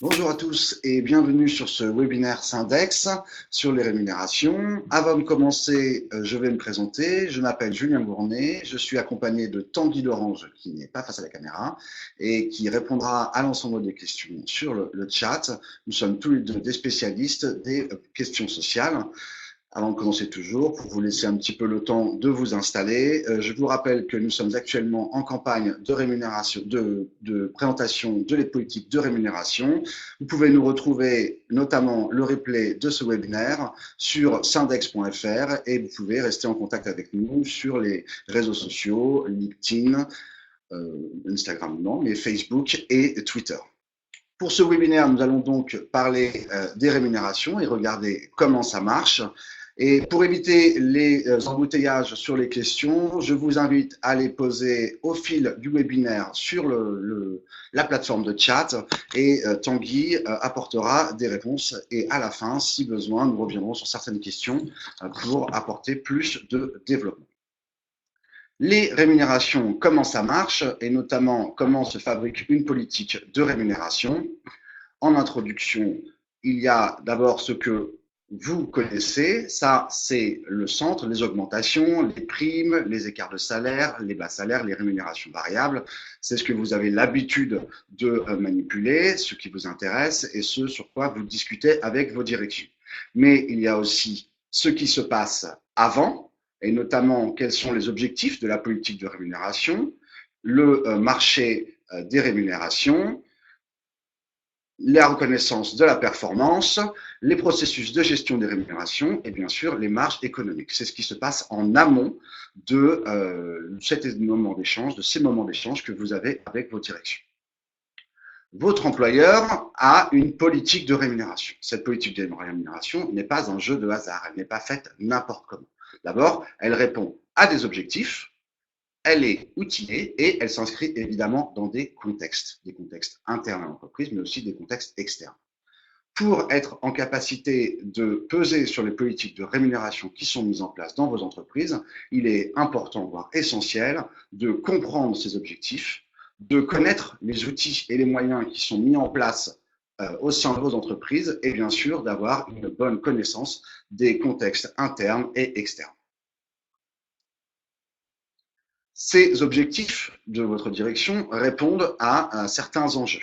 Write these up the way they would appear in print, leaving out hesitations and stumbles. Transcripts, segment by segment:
Bonjour à tous et bienvenue sur ce webinaire Syndex sur les rémunérations. Avant de commencer, je vais me présenter. Je m'appelle Julien Gournay, je suis accompagné de Tanguy Lorange qui n'est pas face à la caméra et qui répondra à l'ensemble des questions sur le chat. Nous sommes tous les deux des spécialistes des questions sociales. Avant de commencer toujours, pour vous laisser un petit peu le temps de vous installer, je vous rappelle que nous sommes actuellement en campagne de rémunération, de présentation de les politiques de rémunération. Vous pouvez nous retrouver notamment le replay de ce webinaire sur syndex.fr et vous pouvez rester en contact avec nous sur les réseaux sociaux, LinkedIn, Instagram non, mais Facebook et Twitter. Pour ce webinaire, nous allons donc parler des rémunérations et regarder comment ça marche. Et pour éviter les embouteillages sur les questions, je vous invite à les poser au fil du webinaire sur la plateforme de chat et Tanguy apportera des réponses et à la fin, si besoin, nous reviendrons sur certaines questions pour apporter plus de développement. Les rémunérations, comment ça marche et notamment comment se fabrique une politique de rémunération. En introduction, il y a d'abord ce que vous connaissez, ça c'est le centre, les augmentations, les primes, les écarts de salaire, les bas salaires, les rémunérations variables. C'est ce que vous avez l'habitude de manipuler, ce qui vous intéresse et ce sur quoi vous discutez avec vos directions. Mais il y a aussi ce qui se passe avant, et notamment quels sont les objectifs de la politique de rémunération, le marché des rémunérations, la reconnaissance de la performance, les processus de gestion des rémunérations et bien sûr les marges économiques. C'est ce qui se passe en amont de ces moments d'échange que vous avez avec vos directions. Votre employeur a une politique de rémunération. Cette politique de rémunération n'est pas un jeu de hasard, elle n'est pas faite n'importe comment. D'abord, elle répond à des objectifs, elle est outillée et elle s'inscrit évidemment dans des contextes internes à l'entreprise, mais aussi des contextes externes. Pour être en capacité de peser sur les politiques de rémunération qui sont mises en place dans vos entreprises, il est important, voire essentiel, de comprendre ces objectifs, de connaître les outils et les moyens qui sont mis en place au sein de vos entreprises et bien sûr d'avoir une bonne connaissance des contextes internes et externes. Ces objectifs de votre direction répondent à certains enjeux.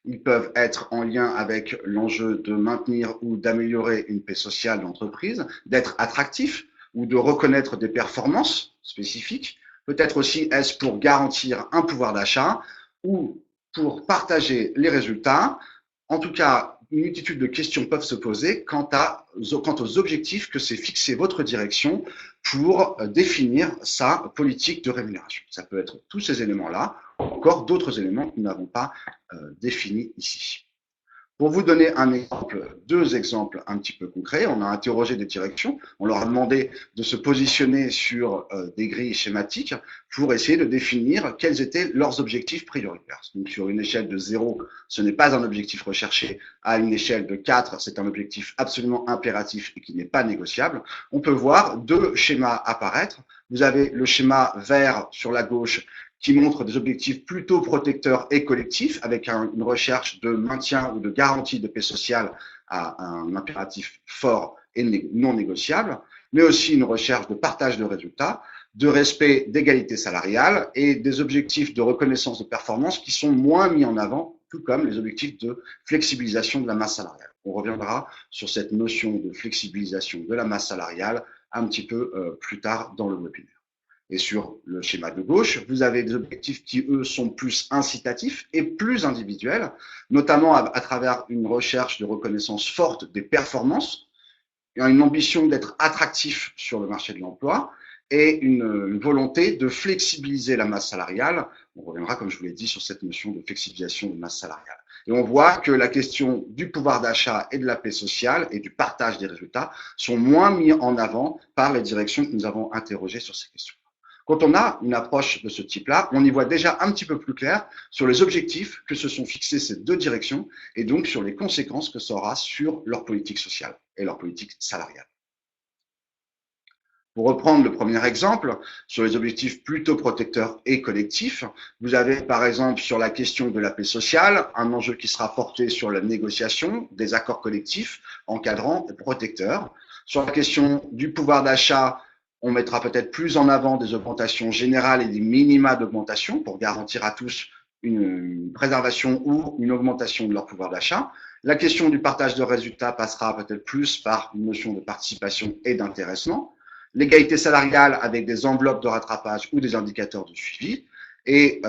Ils peuvent être en lien avec l'enjeu de maintenir ou d'améliorer une paix sociale d'entreprise, d'être attractif ou de reconnaître des performances spécifiques. Peut-être aussi est-ce pour garantir un pouvoir d'achat ou pour partager les résultats. En tout cas, une multitude de questions peuvent se poser quant aux objectifs que s'est fixé votre direction pour définir sa politique de rémunération. Ça peut être tous ces éléments-là, ou encore d'autres éléments que nous n'avons pas définis ici. Pour vous donner un exemple, deux exemples un petit peu concrets, on a interrogé des directions, on leur a demandé de se positionner sur des grilles schématiques pour essayer de définir quels étaient leurs objectifs prioritaires. Donc sur une échelle de 0, ce n'est pas un objectif recherché, à une échelle de 4, c'est un objectif absolument impératif et qui n'est pas négociable. On peut voir deux schémas apparaître. Vous avez le schéma vert sur la gauche qui montre des objectifs plutôt protecteurs et collectifs, avec une recherche de maintien ou de garantie de paix sociale à un impératif fort et non négociable, mais aussi une recherche de partage de résultats, de respect d'égalité salariale et des objectifs de reconnaissance de performance qui sont moins mis en avant, tout comme les objectifs de flexibilisation de la masse salariale. On reviendra sur cette notion de flexibilisation de la masse salariale un petit peu plus tard dans le webinaire. Et sur le schéma de gauche, vous avez des objectifs qui, eux, sont plus incitatifs et plus individuels, notamment à travers une recherche de reconnaissance forte des performances, une ambition d'être attractif sur le marché de l'emploi et une volonté de flexibiliser la masse salariale. On reviendra, comme je vous l'ai dit, sur cette notion de flexibilisation de masse salariale. Et on voit que la question du pouvoir d'achat et de la paix sociale et du partage des résultats sont moins mis en avant par les directions que nous avons interrogées sur ces questions. Quand on a une approche de ce type-là, on y voit déjà un petit peu plus clair sur les objectifs que se sont fixés ces deux directions et donc sur les conséquences que ça aura sur leur politique sociale et leur politique salariale. Pour reprendre le premier exemple, sur les objectifs plutôt protecteurs et collectifs, vous avez par exemple sur la question de la paix sociale, un enjeu qui sera porté sur la négociation des accords collectifs encadrant et protecteurs. Sur la question du pouvoir d'achat, on mettra peut-être plus en avant des augmentations générales et des minima d'augmentation pour garantir à tous une préservation ou une augmentation de leur pouvoir d'achat. La question du partage de résultats passera peut-être plus par une notion de participation et d'intéressement. L'égalité salariale avec des enveloppes de rattrapage ou des indicateurs de suivi. Et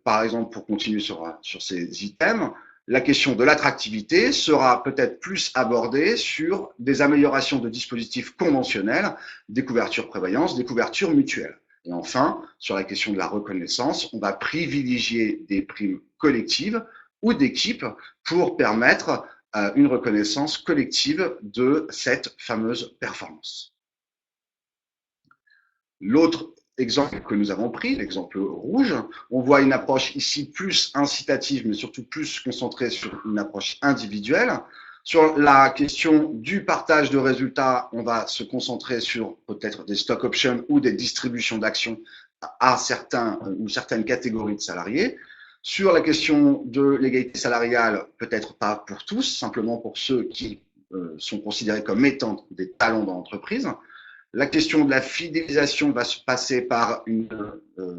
par exemple, pour continuer sur ces items, la question de l'attractivité sera peut-être plus abordée sur des améliorations de dispositifs conventionnels, des couvertures prévoyance, des couvertures mutuelles. Et enfin, sur la question de la reconnaissance, on va privilégier des primes collectives ou d'équipes pour permettre une reconnaissance collective de cette fameuse performance. L'autre exemple que nous avons pris, l'exemple rouge, on voit une approche ici plus incitative, mais surtout plus concentrée sur une approche individuelle. Sur la question du partage de résultats, on va se concentrer sur peut-être des stock options ou des distributions d'actions à certains ou certaines catégories de salariés. Sur la question de l'égalité salariale, peut-être pas pour tous, simplement pour ceux qui sont considérés comme étant des talents dans l'entreprise. La question de la fidélisation va se passer par une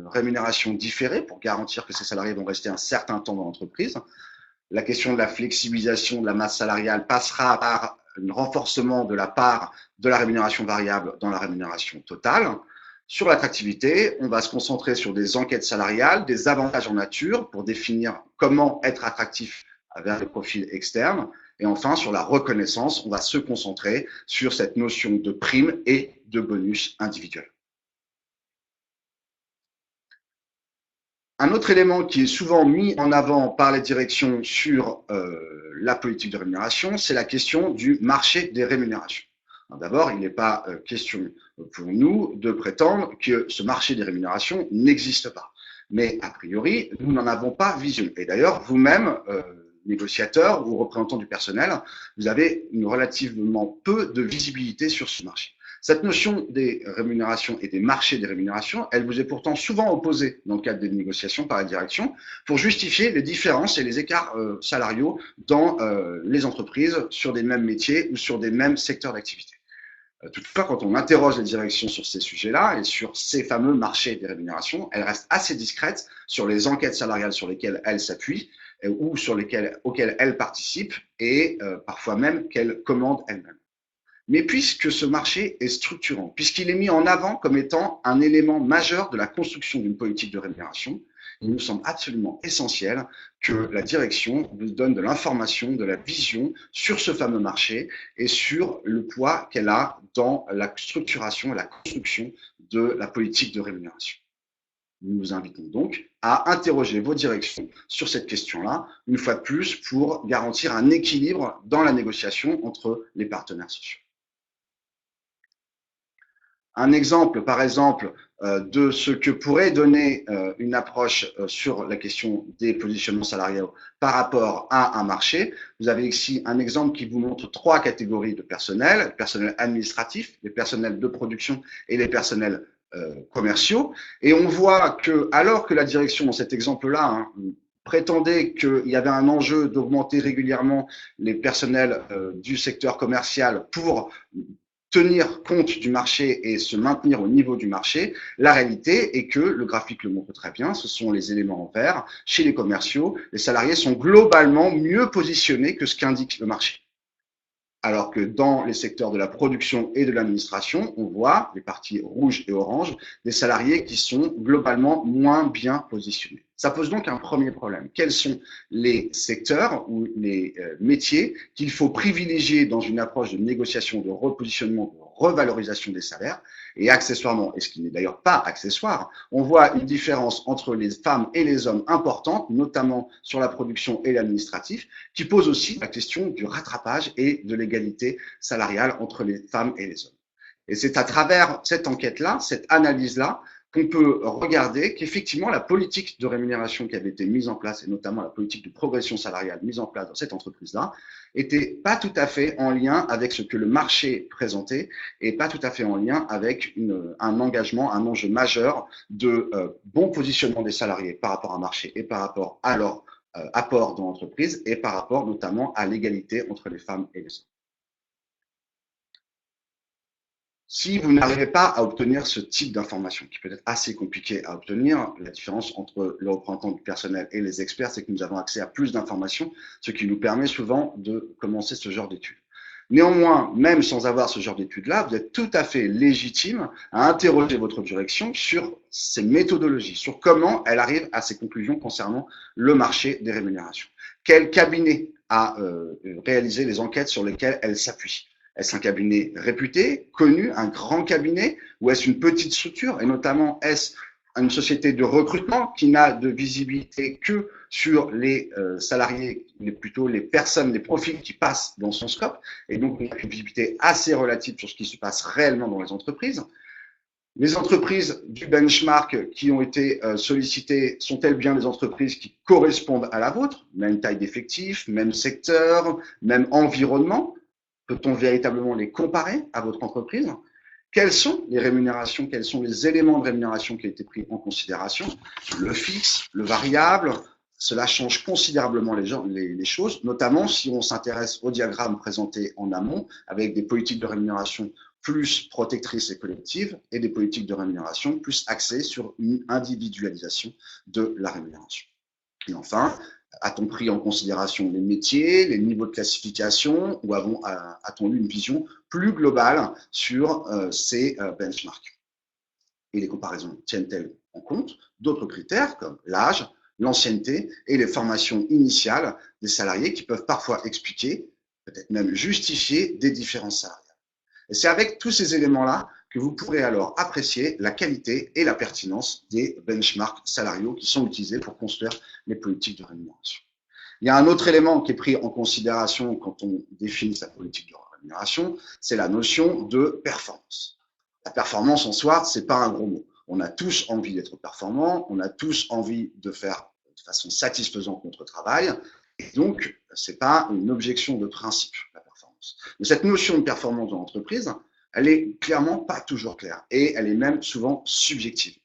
rémunération différée pour garantir que ces salariés vont rester un certain temps dans l'entreprise. La question de la flexibilisation de la masse salariale passera par un renforcement de la part de la rémunération variable dans la rémunération totale. Sur l'attractivité, on va se concentrer sur des enquêtes salariales, des avantages en nature pour définir comment être attractif vers les profils externes. Et enfin, sur la reconnaissance, on va se concentrer sur cette notion de prime et de bonus individuel. Un autre élément qui est souvent mis en avant par les directions sur la politique de rémunération, c'est la question du marché des rémunérations. D'abord, il n'est pas question pour nous de prétendre que ce marché des rémunérations n'existe pas. Mais a priori, nous n'en avons pas vision. Et d'ailleurs, vous-même, négociateurs ou représentants du personnel, vous avez une relativement peu de visibilité sur ce marché. Cette notion des rémunérations et des marchés des rémunérations, elle vous est pourtant souvent opposée dans le cadre des négociations par la direction pour justifier les différences et les écarts salariaux dans les entreprises sur des mêmes métiers ou sur des mêmes secteurs d'activité. Toutefois, quand on interroge les directions sur ces sujets-là et sur ces fameux marchés des rémunérations, elles restent assez discrètes sur les enquêtes salariales sur lesquelles elles s'appuient ou auxquelles elles participent et parfois même qu'elles commandent elles-mêmes. Mais puisque ce marché est structurant, puisqu'il est mis en avant comme étant un élément majeur de la construction d'une politique de rémunération, il nous semble absolument essentiel que la direction vous donne de l'information, de la vision sur ce fameux marché et sur le poids qu'elle a dans la structuration et la construction de la politique de rémunération. Nous vous invitons donc à interroger vos directions sur cette question-là, une fois de plus, pour garantir un équilibre dans la négociation entre les partenaires sociaux. Un exemple, par exemple, de ce que pourrait donner une approche sur la question des positionnements salariaux par rapport à un marché. Vous avez ici un exemple qui vous montre 3 catégories de personnel: le personnel administratif, les personnels de production et les personnels commerciaux. Et on voit que, alors que la direction, dans cet exemple-là, prétendait qu'il y avait un enjeu d'augmenter régulièrement les personnels du secteur commercial pour tenir compte du marché et se maintenir au niveau du marché, la réalité est que, le graphique le montre très bien, ce sont les éléments en vert, chez les commerciaux, les salariés sont globalement mieux positionnés que ce qu'indique le marché. Alors que dans les secteurs de la production et de l'administration, on voit, les parties rouges et oranges, des salariés qui sont globalement moins bien positionnés. Ça pose donc un premier problème. Quels sont les secteurs ou les métiers qu'il faut privilégier dans une approche de négociation, de repositionnement, de revalorisation des salaires? Et accessoirement, et ce qui n'est d'ailleurs pas accessoire, on voit une différence entre les femmes et les hommes importante, notamment sur la production et l'administratif, qui pose aussi la question du rattrapage et de l'égalité salariale entre les femmes et les hommes. Et c'est à travers cette enquête-là, cette analyse-là, qu'on peut regarder qu'effectivement, la politique de rémunération qui avait été mise en place, et notamment la politique de progression salariale mise en place dans cette entreprise-là, était pas tout à fait en lien avec ce que le marché présentait et pas tout à fait en lien avec un engagement, un enjeu majeur de bon positionnement des salariés par rapport à un marché et par rapport à leur apport dans l'entreprise et par rapport notamment à l'égalité entre les femmes et les hommes. Si vous n'arrivez pas à obtenir ce type d'information, qui peut être assez compliqué à obtenir, la différence entre le représentant du personnel et les experts, c'est que nous avons accès à plus d'informations, ce qui nous permet souvent de commencer ce genre d'études. Néanmoins, même sans avoir ce genre d'études-là, vous êtes tout à fait légitime à interroger votre direction sur ces méthodologies, sur comment elle arrive à ses conclusions concernant le marché des rémunérations. Quel cabinet a réalisé les enquêtes sur lesquelles elle s'appuie? Est-ce un cabinet réputé, connu, un grand cabinet, ou est-ce une petite structure? Et notamment, est-ce une société de recrutement qui n'a de visibilité que sur les salariés, mais plutôt les personnes, les profils qui passent dans son scope, et donc une visibilité assez relative sur ce qui se passe réellement dans les entreprises? Les entreprises du benchmark qui ont été sollicitées sont-elles bien des entreprises qui correspondent à la vôtre? Même taille d'effectifs, même secteur, même environnement? Peut-on véritablement les comparer à votre entreprise? Quelles sont les rémunérations, quels sont les éléments de rémunération qui ont été pris en considération? Le fixe, le variable, cela change considérablement les choses, notamment si on s'intéresse au diagramme présenté en amont, avec des politiques de rémunération plus protectrices et collectives et des politiques de rémunération plus axées sur une individualisation de la rémunération. Et enfin, a-t-on pris en considération les métiers, les niveaux de classification ou a-t-on eu une vision plus globale sur ces benchmarks? Et les comparaisons tiennent-elles en compte d'autres critères comme l'âge, l'ancienneté et les formations initiales des salariés qui peuvent parfois expliquer, peut-être même justifier des différences salariales? Et c'est avec tous ces éléments-là que vous pourrez alors apprécier la qualité et la pertinence des benchmarks salariaux qui sont utilisés pour construire les politiques de rémunération. Il y a un autre élément qui est pris en considération quand on définit sa politique de rémunération, c'est la notion de performance. La performance en soi, c'est pas un gros mot. On a tous envie d'être performants, on a tous envie de faire de façon satisfaisante notre travail, et donc c'est pas une objection de principe, la performance. Mais cette notion de performance dans l'entreprise, elle est clairement pas toujours claire et elle est même souvent subjective.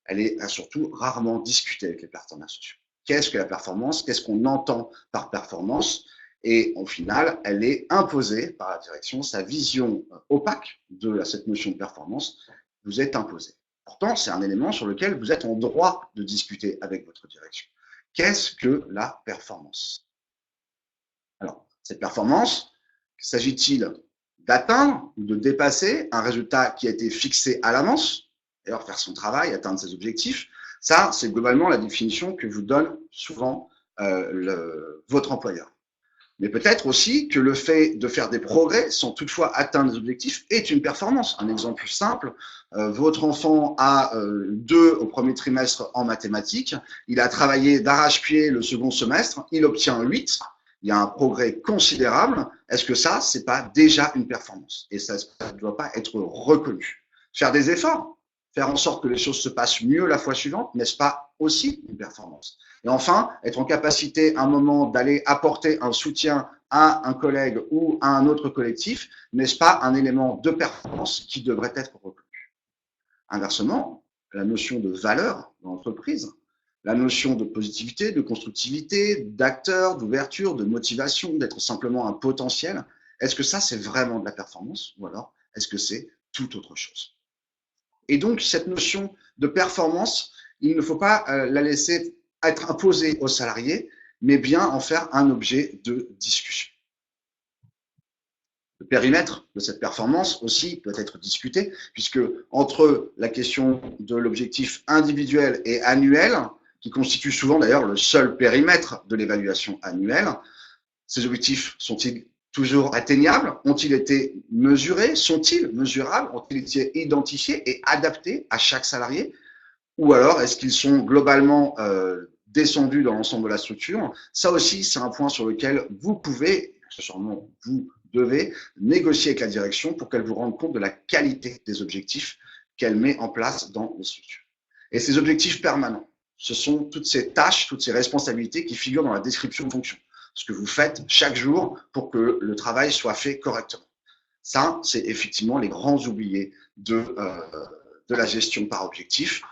Elle est surtout rarement discutée avec les partenaires sociaux. Qu'est-ce que la performance? Qu'est-ce qu'on entend par performance? Et au final, elle est imposée par la direction. Sa vision opaque de cette notion de performance vous est imposée. Pourtant, c'est un élément sur lequel vous êtes en droit de discuter avec votre direction. Qu'est-ce que la performance? Alors, cette performance, s'agit-il d'atteindre ou de dépasser un résultat qui a été fixé à l'avance, d'ailleurs faire son travail, atteindre ses objectifs? Ça, c'est globalement la définition que vous donne souvent votre employeur. Mais peut-être aussi que le fait de faire des progrès sans toutefois atteindre des objectifs est une performance. Un exemple simple, votre enfant a 2 au premier trimestre en mathématiques, il a travaillé d'arrache-pied le second semestre, il obtient 8, il y a un progrès considérable. Est-ce que ça, c'est pas déjà une performance? Et ça ne doit pas être reconnu. Faire des efforts, faire en sorte que les choses se passent mieux la fois suivante, n'est-ce pas aussi une performance? Et enfin, être en capacité à un moment d'aller apporter un soutien à un collègue ou à un autre collectif, n'est-ce pas un élément de performance qui devrait être reconnu? Inversement, la notion de valeur dans l'entreprise, la notion de positivité, de constructivité, d'acteur, d'ouverture, de motivation, d'être simplement un potentiel, est-ce que ça, c'est vraiment de la performance ou alors est-ce que c'est tout autre chose? Et donc, cette notion de performance, il ne faut pas la laisser être imposée aux salariés, mais bien en faire un objet de discussion. Le périmètre de cette performance aussi peut être discuté, puisque entre la question de l'objectif individuel et annuel, qui constitue souvent d'ailleurs le seul périmètre de l'évaluation annuelle, ces objectifs sont-ils toujours atteignables? Ont-ils été mesurés? Sont-ils mesurables? Ont-ils été identifiés et adaptés à chaque salarié? Ou alors, est-ce qu'ils sont globalement descendus dans l'ensemble de la structure? Ça aussi, c'est un point sur lequel vous pouvez, sûrement vous devez, négocier avec la direction pour qu'elle vous rende compte de la qualité des objectifs qu'elle met en place dans les structures. Et ces objectifs permanents, ce sont toutes ces tâches, toutes ces responsabilités qui figurent dans la description de fonction. Ce que vous faites chaque jour pour que le travail soit fait correctement. Ça, c'est effectivement les grands oubliés de la gestion par objectif.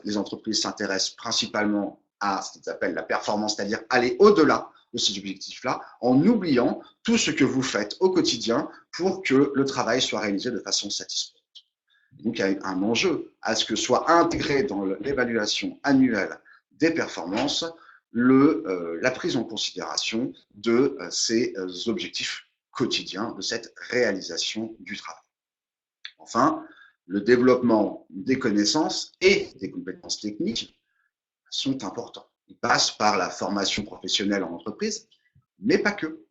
Les entreprises s'intéressent principalement à ce qu'ils appellent la performance, c'est-à-dire aller au-delà de ces objectifs-là, en oubliant tout ce que vous faites au quotidien pour que le travail soit réalisé de façon satisfaisante. Donc, il y a un enjeu à ce que soit intégré dans l'évaluation annuelle des performances la prise en considération de ces objectifs quotidiens, de cette réalisation du travail. Enfin, le développement des connaissances et des compétences techniques sont importants. Ils passent par la formation professionnelle en entreprise, mais pas que.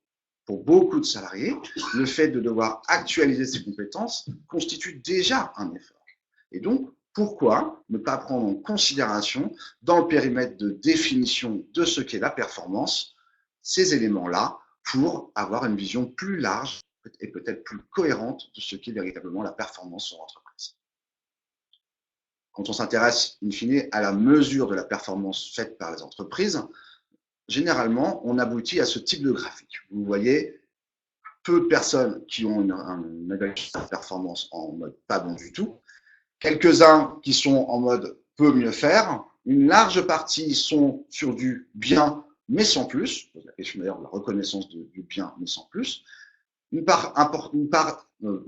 Pour beaucoup de salariés, le fait de devoir actualiser ses compétences constitue déjà un effort. Et donc, pourquoi ne pas prendre en considération, dans le périmètre de définition de ce qu'est la performance, ces éléments-là pour avoir une vision plus large et peut-être plus cohérente de ce qu'est véritablement la performance en entreprise. Quand on s'intéresse, in fine, à la mesure de la performance faite par les entreprises, généralement, on aboutit à ce type de graphique. Vous voyez peu de personnes qui ont une évaluation de performance en mode pas bon du tout, quelques-uns qui sont en mode peut mieux faire, une large partie sont sur du bien mais sans plus, la question d'ailleurs de la reconnaissance du bien mais sans plus, une part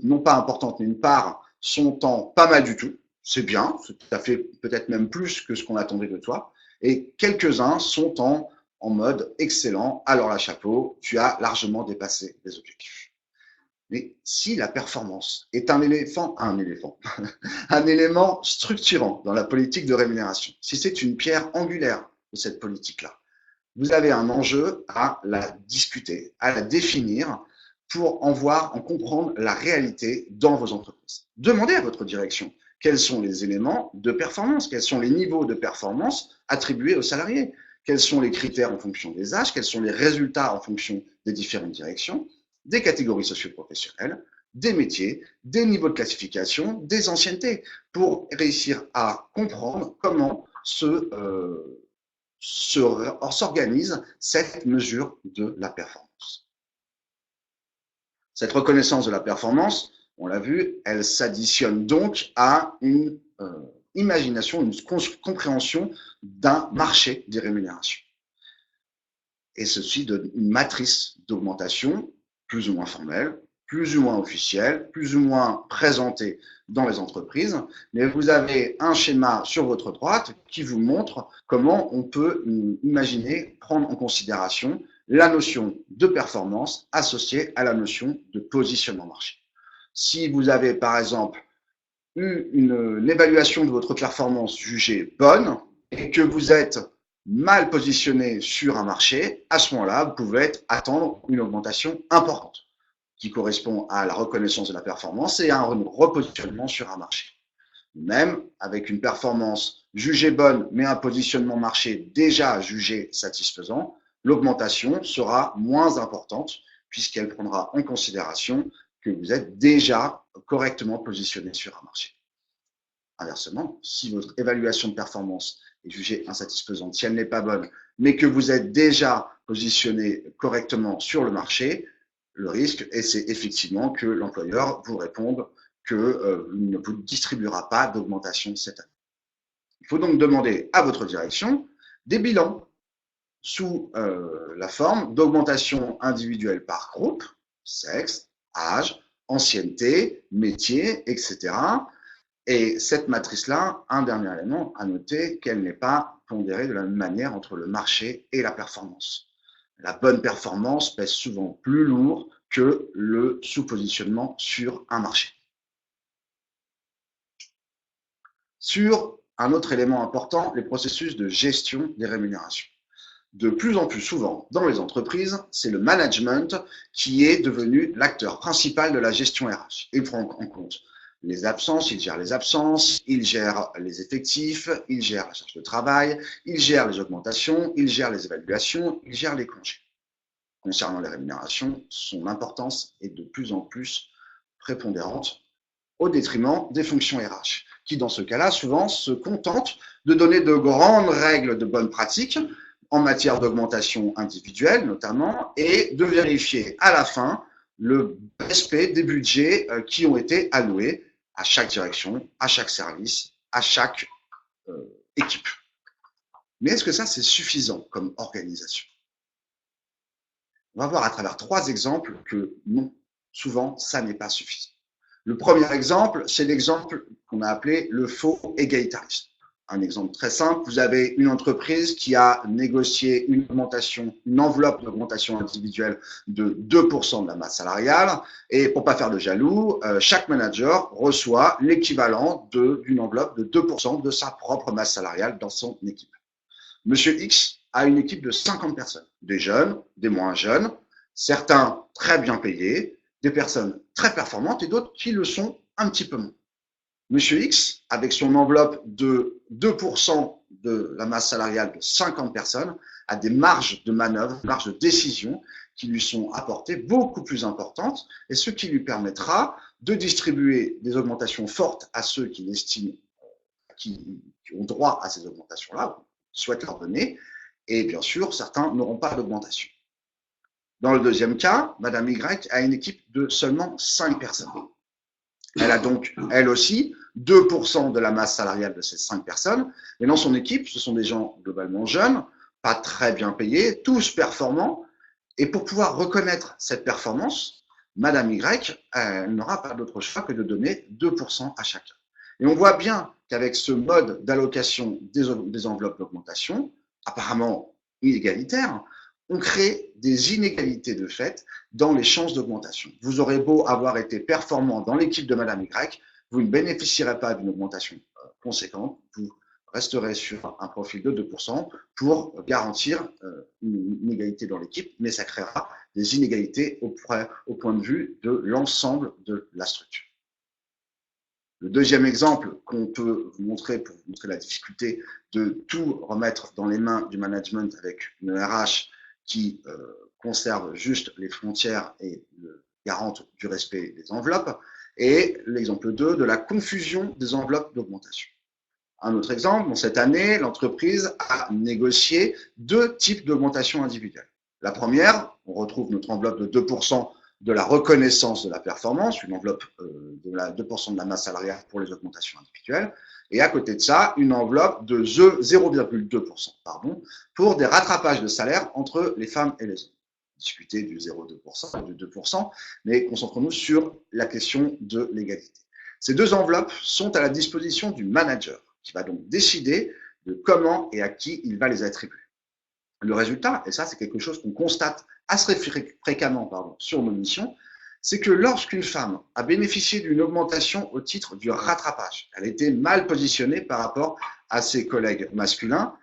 non pas importante, mais une part sont en pas mal du tout, c'est bien, c'est tout à fait peut-être même plus que ce qu'on attendait de toi, et quelques-uns sont en mode excellent, alors la chapeau, tu as largement dépassé les objectifs. Mais si la performance est un élément structurant dans la politique de rémunération, si c'est une pierre angulaire de cette politique-là, vous avez un enjeu à la discuter, à la définir pour en comprendre la réalité dans vos entreprises. Demandez à votre direction quels sont les éléments de performance, quels sont les niveaux de performance attribués aux salariés, quels sont les critères en fonction des âges, quels sont les résultats en fonction des différentes directions, des catégories socio-professionnelles, des métiers, des niveaux de classification, des anciennetés, pour réussir à comprendre comment s'organise cette mesure de la performance. Cette reconnaissance de la performance, on l'a vu, elle s'additionne donc à une imagination, une compréhension d'un marché des rémunérations. Et ceci donne une matrice d'augmentation plus ou moins formelle, plus ou moins officielle, plus ou moins présentée dans les entreprises, mais vous avez un schéma sur votre droite qui vous montre comment on peut imaginer prendre en considération la notion de performance associée à la notion de positionnement marché. Si vous avez par exemple eu une évaluation de votre performance jugée bonne et que vous êtes mal positionné sur un marché, à ce moment-là, vous pouvez attendre une augmentation importante qui correspond à la reconnaissance de la performance et à un repositionnement sur un marché. Même avec une performance jugée bonne, mais un positionnement marché déjà jugé satisfaisant, l'augmentation sera moins importante puisqu'elle prendra en considération que vous êtes déjà correctement positionné sur un marché. Inversement, si votre évaluation de performance est jugée insatisfaisante, si elle n'est pas bonne, mais que vous êtes déjà positionné correctement sur le marché, le risque, et c'est effectivement que l'employeur vous réponde qu'il ne vous distribuera pas d'augmentation cette année. Il faut donc demander à votre direction des bilans sous la forme d'augmentation individuelle par groupe, sexe, âge, ancienneté, métier, etc. Et cette matrice-là, un dernier élément à noter, qu'elle n'est pas pondérée de la même manière entre le marché et la performance. La bonne performance pèse souvent plus lourd que le sous-positionnement sur un marché. Sur un autre élément important, les processus de gestion des rémunérations. De plus en plus souvent dans les entreprises, c'est le management qui est devenu l'acteur principal de la gestion RH. Il prend en compte les absences, il gère les absences, il gère les effectifs, il gère la charge de travail, il gère les augmentations, il gère les évaluations, il gère les congés. Concernant les rémunérations, son importance est de plus en plus prépondérante au détriment des fonctions RH, qui dans ce cas-là, souvent, se contentent de donner de grandes règles de bonnes pratiques en matière d'augmentation individuelle notamment, et de vérifier à la fin le respect des budgets qui ont été alloués à chaque direction, à chaque service, à chaque équipe. Mais est-ce que ça, c'est suffisant comme organisation? On va voir à travers 3 exemples que non, souvent, ça n'est pas suffisant. Le premier exemple, c'est l'exemple qu'on a appelé le faux égalitarisme. Un exemple très simple, vous avez une entreprise qui a négocié une augmentation, une enveloppe d'augmentation individuelle de 2% de la masse salariale, et pour pas faire de jaloux, chaque manager reçoit l'équivalent d'une enveloppe de 2% de sa propre masse salariale dans son équipe. Monsieur X a une équipe de 50 personnes, des jeunes, des moins jeunes, certains très bien payés, des personnes très performantes et d'autres qui le sont un petit peu moins. Monsieur X, avec son enveloppe de 2% de la masse salariale de 50 personnes, a des marges de manœuvre, des marges de décision qui lui sont apportées beaucoup plus importantes, et ce qui lui permettra de distribuer des augmentations fortes à ceux qui estiment qui ont droit à ces augmentations-là, souhaitent leur donner, et bien sûr, certains n'auront pas d'augmentation. Dans le deuxième cas, Madame Y a une équipe de seulement 5 personnes. Elle a donc, elle aussi, 2% de la masse salariale de ces 5 personnes, mais dans son équipe, ce sont des gens globalement jeunes, pas très bien payés, tous performants, et pour pouvoir reconnaître cette performance, Madame Y n'aura pas d'autre choix que de donner 2% à chacun. Et on voit bien qu'avec ce mode d'allocation des enveloppes d'augmentation, apparemment inégalitaire, on crée des inégalités de fait dans les chances d'augmentation. Vous aurez beau avoir été performant dans l'équipe de Madame Y, vous ne bénéficierez pas d'une augmentation conséquente, vous resterez sur un profil de 2% pour garantir une inégalité dans l'équipe, mais ça créera des inégalités au point de vue de l'ensemble de la structure. Le deuxième exemple qu'on peut vous montrer pour vous montrer la difficulté de tout remettre dans les mains du management avec une RH qui conserve juste les frontières et garante du respect des enveloppes, et l'exemple 2 de la confusion des enveloppes d'augmentation. Un autre exemple, cette année, l'entreprise a négocié 2 types d'augmentation individuelle. La première, on retrouve notre enveloppe de 2% de la reconnaissance de la performance, une enveloppe de 2% de la masse salariale pour les augmentations individuelles, et à côté de ça, une enveloppe de 0,2% pour des rattrapages de salaire entre les femmes et les hommes. Discuter du 0,2%, du 2%, mais concentrons-nous sur la question de l'égalité. Ces 2 enveloppes sont à la disposition du manager, qui va donc décider de comment et à qui il va les attribuer. Le résultat, et ça c'est quelque chose qu'on constate assez fréquemment sur nos missions, c'est que lorsqu'une femme a bénéficié d'une augmentation au titre du rattrapage, elle a été mal positionnée par rapport à ses collègues masculins,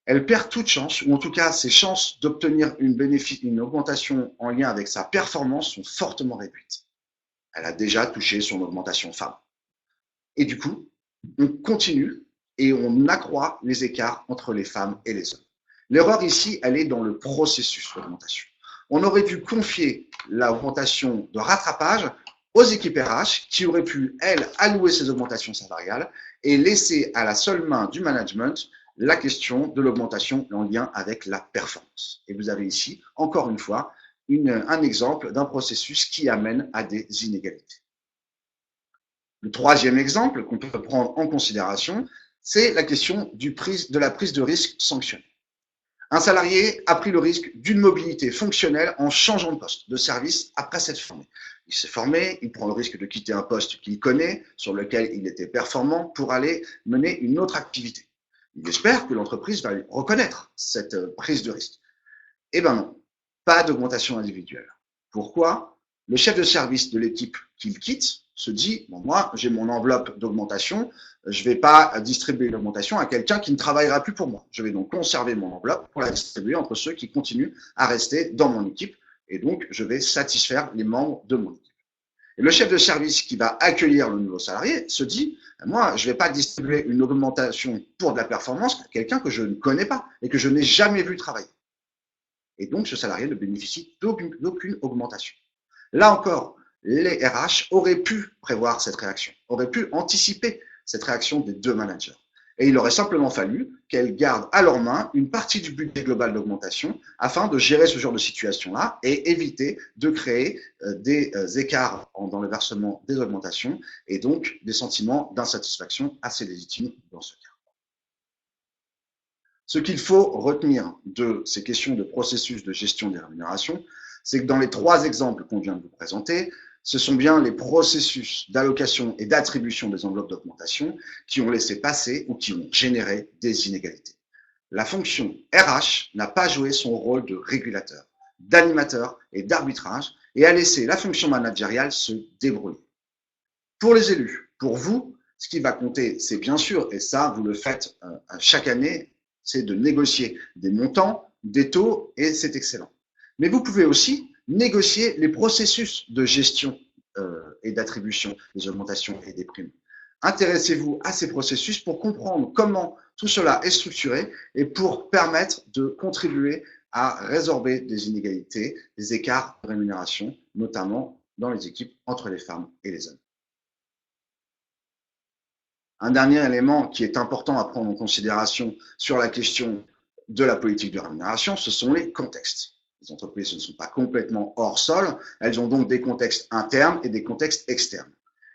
elle perd toute chance, ou en tout cas ses chances d'obtenir une augmentation en lien avec sa performance sont fortement réduites. Elle a déjà touché son augmentation femme. Et du coup, on continue et on accroît les écarts entre les femmes et les hommes. L'erreur ici, elle est dans le processus d'augmentation. On aurait dû confier l'augmentation de rattrapage aux équipes RH qui auraient pu, elles, allouer ces augmentations salariales et laisser à la seule main du management la question de l'augmentation en lien avec la performance. Et vous avez ici, encore une fois, un exemple d'un processus qui amène à des inégalités. Le troisième exemple qu'on peut prendre en considération, c'est la question de la prise de risque sanctionnée. Un salarié a pris le risque d'une mobilité fonctionnelle en changeant de poste, de service, après s'être formé. Il s'est formé, il prend le risque de quitter un poste qu'il connaît, sur lequel il était performant, pour aller mener une autre activité. Il espère que l'entreprise va reconnaître cette prise de risque. Eh bien non, pas d'augmentation individuelle. Pourquoi? Le chef de service de l'équipe qu'il quitte se dit, bon, moi, j'ai mon enveloppe d'augmentation, je ne vais pas distribuer l'augmentation à quelqu'un qui ne travaillera plus pour moi. Je vais donc conserver mon enveloppe pour la distribuer entre ceux qui continuent à rester dans mon équipe, et donc je vais satisfaire les membres de mon équipe. Et le chef de service qui va accueillir le nouveau salarié se dit, moi, je ne vais pas distribuer une augmentation pour de la performance à quelqu'un que je ne connais pas et que je n'ai jamais vu travailler. Et donc, ce salarié ne bénéficie d'aucune augmentation. Là encore, les RH auraient pu prévoir cette réaction, auraient pu anticiper cette réaction des deux managers. Et il aurait simplement fallu qu'elles gardent à leur main une partie du budget global d'augmentation afin de gérer ce genre de situation-là et éviter de créer des écarts dans le versement des augmentations et donc des sentiments d'insatisfaction assez légitimes dans ce cas. Ce qu'il faut retenir de ces questions de processus de gestion des rémunérations, c'est que dans les trois exemples qu'on vient de vous présenter, ce sont bien les processus d'allocation et d'attribution des enveloppes d'augmentation qui ont laissé passer ou qui ont généré des inégalités. La fonction RH n'a pas joué son rôle de régulateur, d'animateur et d'arbitrage et a laissé la fonction managériale se débrouiller. Pour les élus, pour vous, ce qui va compter, c'est bien sûr, et ça, vous le faites chaque année, c'est de négocier des montants, des taux, et c'est excellent. Mais vous pouvez aussi négocier les processus de gestion et d'attribution des augmentations et des primes. Intéressez-vous à ces processus pour comprendre comment tout cela est structuré et pour permettre de contribuer à résorber des inégalités, des écarts de rémunération, notamment dans les équipes entre les femmes et les hommes. Un dernier élément qui est important à prendre en considération sur la question de la politique de rémunération, ce sont les contextes. Les entreprises ne sont pas complètement hors sol, elles ont donc des contextes internes et des contextes externes.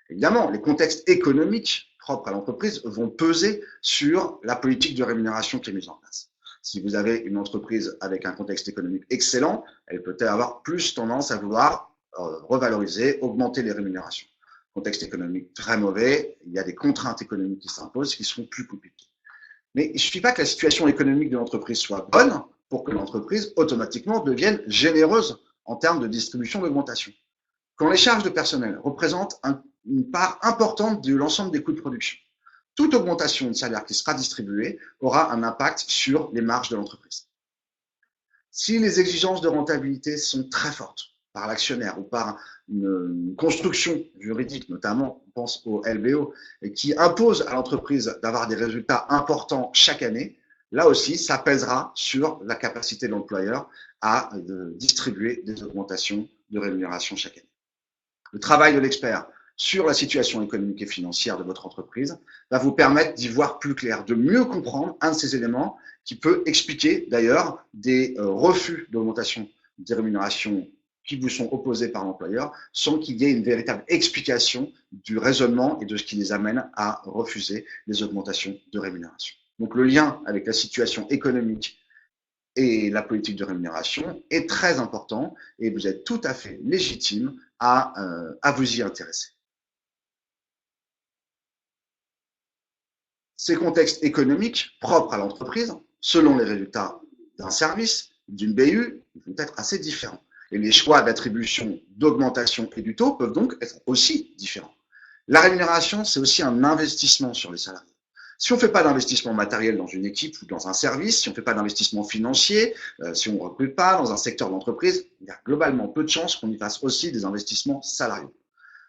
Évidemment, les contextes économiques propres à l'entreprise vont peser sur la politique de rémunération qui est mise en place. Si vous avez une entreprise avec un contexte économique excellent, elle peut avoir plus tendance à vouloir revaloriser, augmenter les rémunérations. Contexte économique très mauvais, il y a des contraintes économiques qui s'imposent qui sont plus compliquées. Mais il ne suffit pas que la situation économique de l'entreprise soit bonne pour que l'entreprise automatiquement devienne généreuse en termes de distribution d'augmentation. Quand les charges de personnel représentent une part importante de l'ensemble des coûts de production, toute augmentation de salaire qui sera distribuée aura un impact sur les marges de l'entreprise. Si les exigences de rentabilité sont très fortes par l'actionnaire ou par une construction juridique, notamment on pense au LBO, et qui impose à l'entreprise d'avoir des résultats importants chaque année, là aussi, ça pèsera sur la capacité de l'employeur à distribuer des augmentations de rémunération chaque année. Le travail de l'expert sur la situation économique et financière de votre entreprise va vous permettre d'y voir plus clair, de mieux comprendre un de ces éléments qui peut expliquer d'ailleurs des refus d'augmentation des rémunérations qui vous sont opposés par l'employeur sans qu'il y ait une véritable explication du raisonnement et de ce qui les amène à refuser les augmentations de rémunération. Donc le lien avec la situation économique et la politique de rémunération est très important et vous êtes tout à fait légitime à vous y intéresser. Ces contextes économiques propres à l'entreprise, selon les résultats d'un service, d'une BU, vont être assez différents. Et les choix d'attribution, d'augmentation et du taux peuvent donc être aussi différents. La rémunération, c'est aussi un investissement sur les salariés. Si on ne fait pas d'investissement matériel dans une équipe ou dans un service, si on ne fait pas d'investissement financier, si on ne recrute pas dans un secteur d'entreprise, il y a globalement peu de chances qu'on y fasse aussi des investissements salariaux.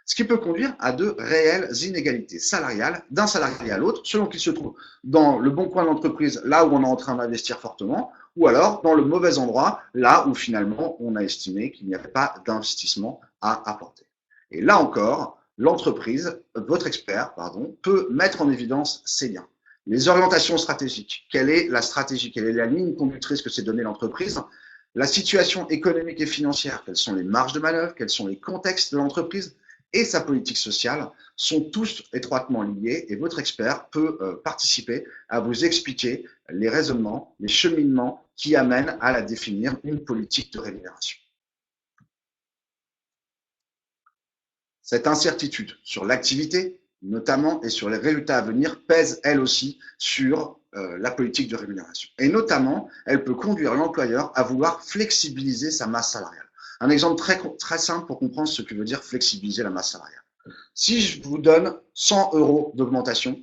Ce qui peut conduire à de réelles inégalités salariales d'un salarié à l'autre, selon qu'il se trouve dans le bon coin de l'entreprise, là où on est en train d'investir fortement, ou alors dans le mauvais endroit, là où finalement on a estimé qu'il n'y avait pas d'investissement à apporter. Et là encore, l'entreprise, votre expert, peut mettre en évidence ces liens. Les orientations stratégiques, quelle est la stratégie, quelle est la ligne conductrice que s'est donnée l'entreprise, la situation économique et financière, quelles sont les marges de manœuvre, quels sont les contextes de l'entreprise, et sa politique sociale sont tous étroitement liés et votre expert peut participer à vous expliquer les raisonnements, les cheminements qui amènent à la définir une politique de rémunération. Cette incertitude sur l'activité, notamment, et sur les résultats à venir, pèse elle aussi sur la politique de rémunération. Et notamment, elle peut conduire l'employeur à vouloir flexibiliser sa masse salariale. Un exemple très simple pour comprendre ce que veut dire flexibiliser la masse salariale. Si je vous donne 100 € d'augmentation,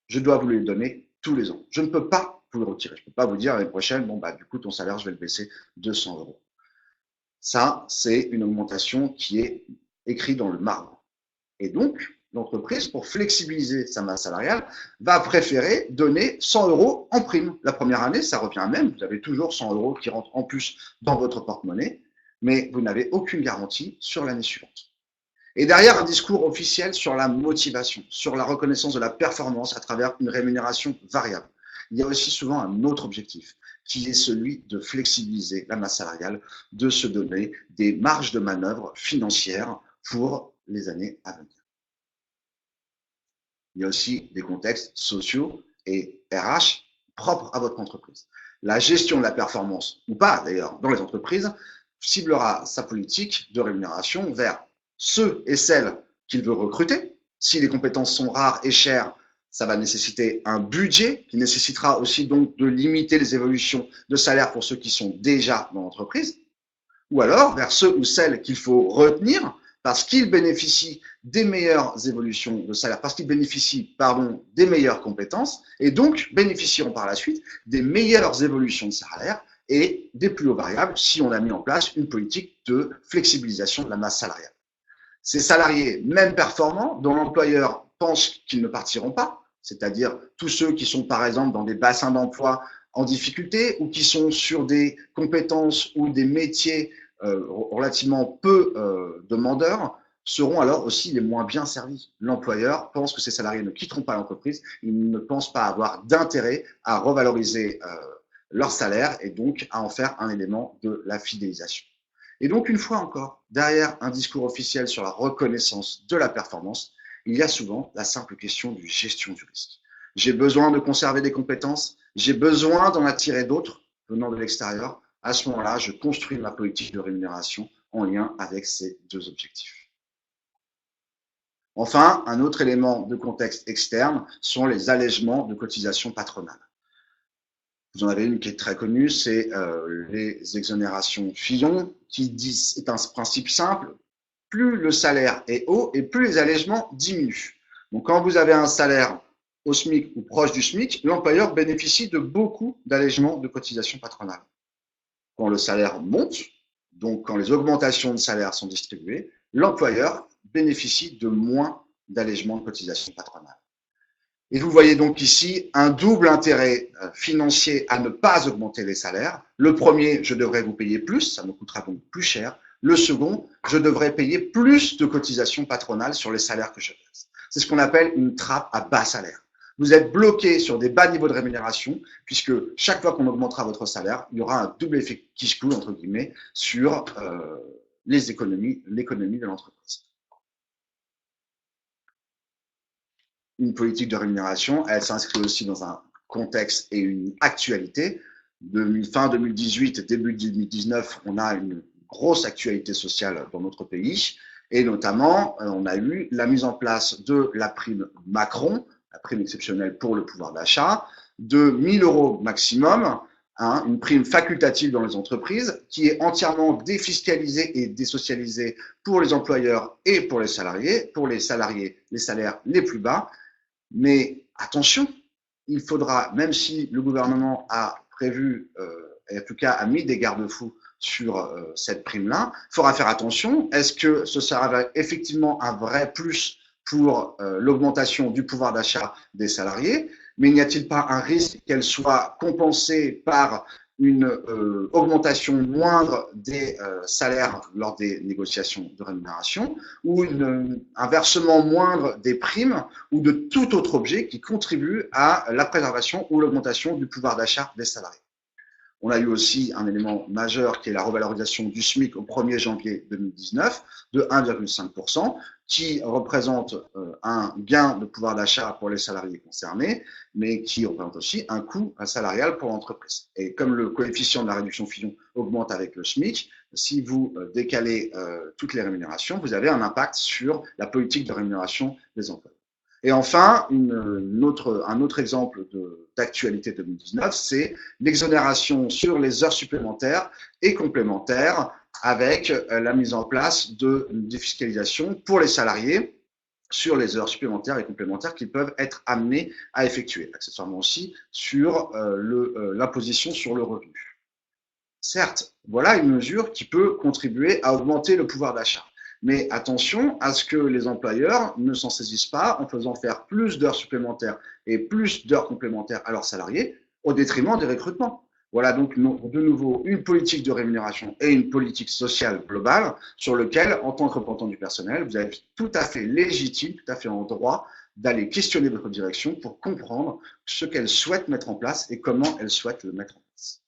je dois vous les donner tous les ans. Je ne peux pas vous le retirer. Je ne peux pas vous dire l'année prochaine, bon, bah, du coup, ton salaire, je vais le baisser de 100 €. Ça, c'est une augmentation qui est écrite dans le marbre. Et donc, l'entreprise, pour flexibiliser sa masse salariale, va préférer donner 100 € en prime. La première année, ça revient même. Vous avez toujours 100 € qui rentrent en plus dans votre porte-monnaie, mais vous n'avez aucune garantie sur l'année suivante. Et derrière, un discours officiel sur la motivation, sur la reconnaissance de la performance à travers une rémunération variable. Il y a aussi souvent un autre objectif, qui est celui de flexibiliser la masse salariale, de se donner des marges de manœuvre financières pour les années à venir. Il y a aussi des contextes sociaux et RH propres à votre entreprise. La gestion de la performance, ou pas d'ailleurs, dans les entreprises, ciblera sa politique de rémunération vers ceux et celles qu'il veut recruter. Si les compétences sont rares et chères, ça va nécessiter un budget qui nécessitera aussi donc de limiter les évolutions de salaire pour ceux qui sont déjà dans l'entreprise, ou alors vers ceux ou celles qu'il faut retenir parce qu'ils bénéficient des meilleures évolutions de salaire, parce qu'ils bénéficient, pardon, des meilleures compétences et donc bénéficieront par la suite des meilleures évolutions de salaire et des plus hauts variables si on a mis en place une politique de flexibilisation de la masse salariale. Ces salariés, même performants, dont l'employeur pense qu'ils ne partiront pas, c'est-à-dire tous ceux qui sont par exemple dans des bassins d'emploi en difficulté ou qui sont sur des compétences ou des métiers relativement peu demandeurs, seront alors aussi les moins bien servis. L'employeur pense que ces salariés ne quitteront pas l'entreprise, il ne pense pas avoir d'intérêt à revaloriser leur salaire et donc à en faire un élément de la fidélisation. Et donc, une fois encore, derrière un discours officiel sur la reconnaissance de la performance, il y a souvent la simple question de gestion du risque. J'ai besoin de conserver des compétences, j'ai besoin d'en attirer d'autres venant de l'extérieur. À ce moment-là, je construis ma politique de rémunération en lien avec ces deux objectifs. Enfin, un autre élément de contexte externe sont les allègements de cotisations patronales. Vous en avez une qui est très connue, c'est les exonérations Fillon, qui est un principe simple. Plus le salaire est haut et plus les allègements diminuent. Donc, quand vous avez un salaire au SMIC ou proche du SMIC, l'employeur bénéficie de beaucoup d'allègements de cotisations patronales. Quand le salaire monte, donc quand les augmentations de salaire sont distribuées, l'employeur bénéficie de moins d'allègements de cotisations patronales. Et vous voyez donc ici un double intérêt financier à ne pas augmenter les salaires. Le premier, je devrais vous payer plus, ça me coûtera donc plus cher. Le second, je devrais payer plus de cotisations patronales sur les salaires que je verse. C'est ce qu'on appelle une trappe à bas salaire. Vous êtes bloqué sur des bas niveaux de rémunération, puisque chaque fois qu'on augmentera votre salaire, il y aura un double effet qui se coule, entre guillemets, sur l'économie de l'entreprise. Une politique de rémunération, elle s'inscrit aussi dans un contexte et une actualité. Fin 2018, début 2019, on a une grosse actualité sociale dans notre pays. Et notamment, on a eu la mise en place de la prime Macron, la prime exceptionnelle pour le pouvoir d'achat, de 1 000 euros maximum, une prime facultative dans les entreprises, qui est entièrement défiscalisée et désocialisée pour les employeurs et pour les salariés, les salaires les plus bas. Mais attention, il faudra, même si le gouvernement a prévu, et en tout cas a mis des garde-fous sur cette prime-là, il faudra faire attention. Est-ce que ce sera effectivement un vrai plus pour l'augmentation du pouvoir d'achat des salariés, mais n'y a-t-il pas un risque qu'elle soit compensée par une augmentation moindre des salaires lors des négociations de rémunération ou un versement moindre des primes ou de tout autre objet qui contribue à la préservation ou l'augmentation du pouvoir d'achat des salariés. On a eu aussi un élément majeur qui est la revalorisation du SMIC au 1er janvier 2019 de 1,5%, qui représente un gain de pouvoir d'achat pour les salariés concernés, mais qui représente aussi un coût salarial pour l'entreprise. Et comme le coefficient de la réduction Fillon augmente avec le SMIC, si vous décalez toutes les rémunérations, vous avez un impact sur la politique de rémunération des employés. Et enfin, un autre exemple d'actualité 2019, c'est l'exonération sur les heures supplémentaires et complémentaires avec la mise en place de défiscalisation pour les salariés sur les heures supplémentaires et complémentaires qu'ils peuvent être amenés à effectuer, accessoirement aussi sur l'imposition sur le revenu. Certes, voilà une mesure qui peut contribuer à augmenter le pouvoir d'achat. Mais attention à ce que les employeurs ne s'en saisissent pas en faisant faire plus d'heures supplémentaires et plus d'heures complémentaires à leurs salariés au détriment des recrutements. Voilà donc de nouveau une politique de rémunération et une politique sociale globale sur lequel, en tant que représentant du personnel, vous êtes tout à fait légitime, tout à fait en droit d'aller questionner votre direction pour comprendre ce qu'elle souhaite mettre en place et comment elle souhaite le mettre en place.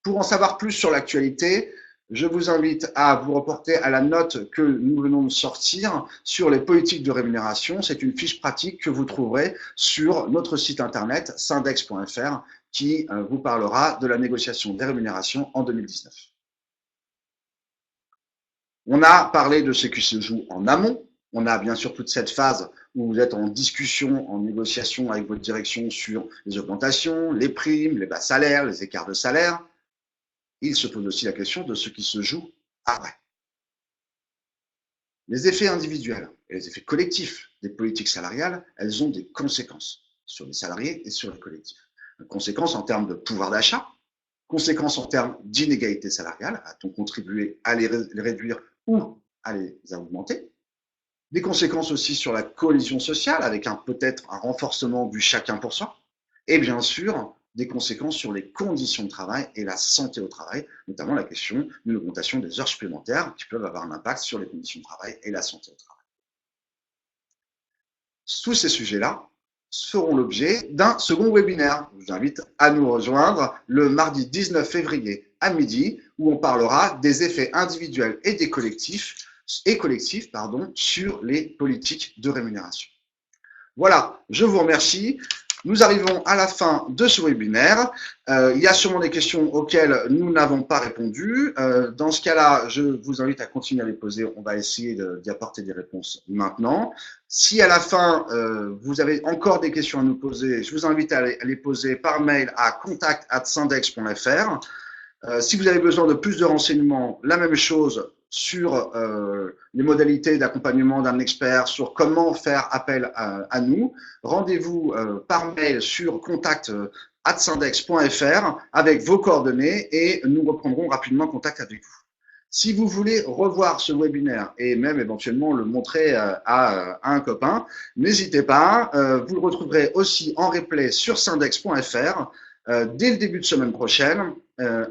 Pour en savoir plus sur l'actualité, je vous invite à vous reporter à la note que nous venons de sortir sur les politiques de rémunération. C'est une fiche pratique que vous trouverez sur notre site internet syndex.fr qui vous parlera de la négociation des rémunérations en 2019. On a parlé de ce qui se joue en amont. On a bien sûr toute cette phase où vous êtes en discussion, en négociation avec votre direction sur les augmentations, les primes, les bas salaires, les écarts de salaire. Il se pose aussi la question de ce qui se joue après. Les effets individuels et les effets collectifs des politiques salariales, elles ont des conséquences sur les salariés et sur les collectifs. Conséquences en termes de pouvoir d'achat, conséquences en termes d'inégalité salariale, a-t-on contribué à les réduire ou à les augmenter? Des conséquences aussi sur la cohésion sociale, avec peut-être un renforcement du chacun pour soi, et bien sûr, des conséquences sur les conditions de travail et la santé au travail, notamment la question d'une augmentation des heures supplémentaires qui peuvent avoir un impact sur les conditions de travail et la santé au travail. Tous ces sujets-là feront l'objet d'un second webinaire. Je vous invite à nous rejoindre le mardi 19 février à midi, où on parlera des effets individuels et des collectifs, sur les politiques de rémunération. Voilà, je vous remercie. Nous arrivons à la fin de ce webinaire. Il y a sûrement des questions auxquelles nous n'avons pas répondu. Dans ce cas-là, je vous invite à continuer à les poser. On va essayer d'y apporter des réponses maintenant. Si à la fin, vous avez encore des questions à nous poser, je vous invite à les poser par mail à contact@syndex.fr. Si vous avez besoin de plus de renseignements, la même chose sur les modalités d'accompagnement d'un expert, sur comment faire appel à nous, rendez-vous par mail sur contact@syndex.fr avec vos coordonnées et nous reprendrons rapidement contact avec vous. Si vous voulez revoir ce webinaire et même éventuellement le montrer à un copain, n'hésitez pas, vous le retrouverez aussi en replay sur syndex.fr dès le début de semaine prochaine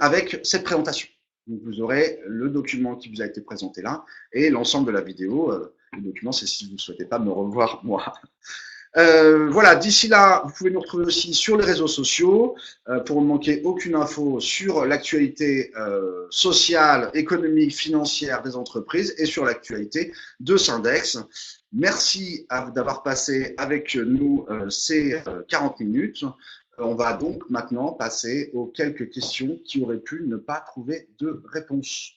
avec cette présentation. Donc, vous aurez le document qui vous a été présenté là et l'ensemble de la vidéo. Le document, c'est si vous ne souhaitez pas me revoir moi. Voilà, d'ici là, vous pouvez nous retrouver aussi sur les réseaux sociaux pour ne manquer aucune info sur l'actualité sociale, économique, financière des entreprises et sur l'actualité de Syndex. Merci d'avoir passé avec nous ces 40 minutes. On va donc maintenant passer aux quelques questions qui auraient pu ne pas trouver de réponse.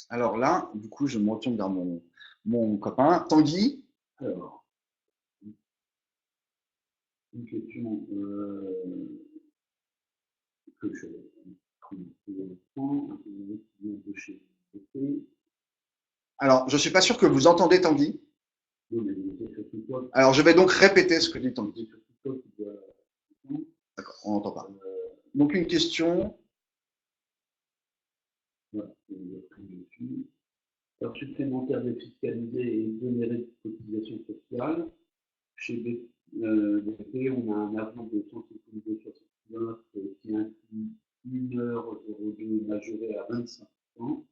Alors là, du coup, je me retourne vers mon copain. Tanguy. Alors, une question que je alors, je ne suis pas sûr que vous entendez Tanguy. Alors, je vais donc répéter ce que dit Tanguy. D'accord, on n'entend pas. Donc, une question. Heures supplémentaires défiscalisées et exonérées de cotisation sociale. Chez BP, on a un avenant de 152,69 qui inclut 1h02 majorée à 25%.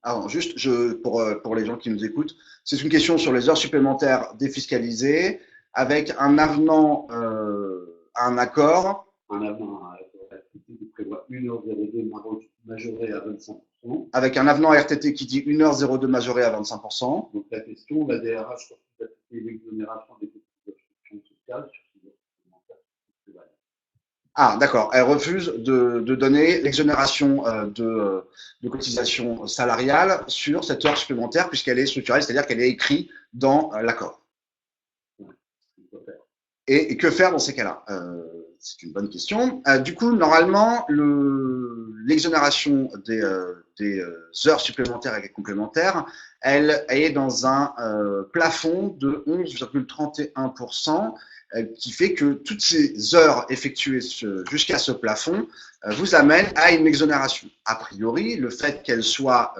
Alors, juste pour les gens qui nous écoutent, c'est une question sur les heures supplémentaires défiscalisées avec un avenant à un accord. Un avenant à RTT qui prévoit 1h02 majorée à 25%. Avec un avenant à RTT qui dit 1h02 majorée à 25%. Donc la question, la DRH refuse d'appliquer l'exonération des cotisations sociales sur ces heures supplémentaires. Ah, d'accord. Elle refuse de donner l'exonération de cotisation salariale sur cette heure supplémentaire puisqu'elle est structurelle, c'est-à-dire qu'elle est écrite dans l'accord. Et que faire dans ces cas-là? C'est une bonne question. Du coup, normalement, l'exonération des heures supplémentaires et complémentaires, elle est dans un plafond de 11,31%, qui fait que toutes ces heures effectuées jusqu'à ce plafond vous amènent à une exonération. A priori, le fait qu'elle soit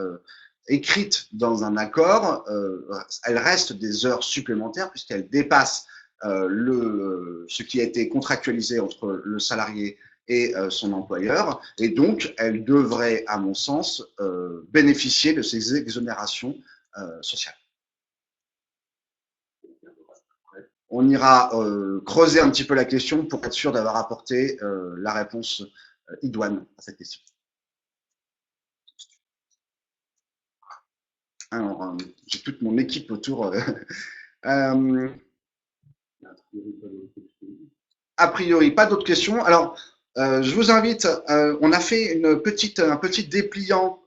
écrite dans un accord, elle reste des heures supplémentaires puisqu'elle dépasse ce qui a été contractualisé entre le salarié et son employeur, et donc elle devrait, à mon sens, bénéficier de ces exonérations sociales. On ira creuser un petit peu la question pour être sûr d'avoir apporté la réponse idoine à cette question. Alors, j'ai toute mon équipe autour. A priori, pas d'autres questions. Alors, je vous invite, on a fait un petit dépliant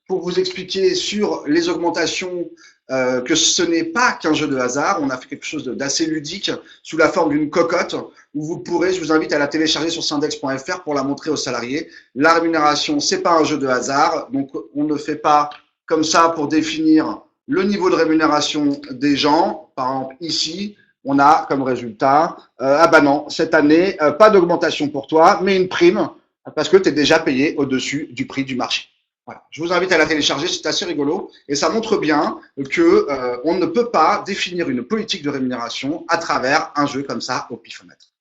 pour vous expliquer sur les augmentations que ce n'est pas qu'un jeu de hasard. On a fait quelque chose d'assez ludique sous la forme d'une cocotte où vous pourrez, je vous invite à la télécharger sur syndex.fr pour la montrer aux salariés. La rémunération, c'est pas un jeu de hasard, donc on ne fait pas comme ça pour définir le niveau de rémunération des gens. Par exemple, ici, on a comme résultat, ah bah non, cette année, pas d'augmentation pour toi, mais une prime, parce que tu es déjà payé au-dessus du prix du marché. Voilà. Je vous invite à la télécharger, c'est assez rigolo, et ça montre bien que on ne peut pas définir une politique de rémunération à travers un jeu comme ça au pifomètre.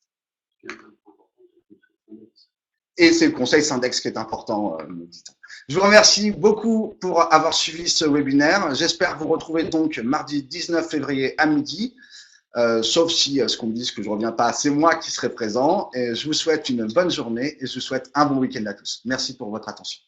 Et c'est le conseil Syndex qui est important, me dit-on. Je vous remercie beaucoup pour avoir suivi ce webinaire. J'espère vous retrouver donc mardi 19 février à midi. Sauf si ce qu'on me dit que je ne reviens pas, c'est moi qui serai présent. Et je vous souhaite une bonne journée et je vous souhaite un bon week-end à tous. Merci pour votre attention.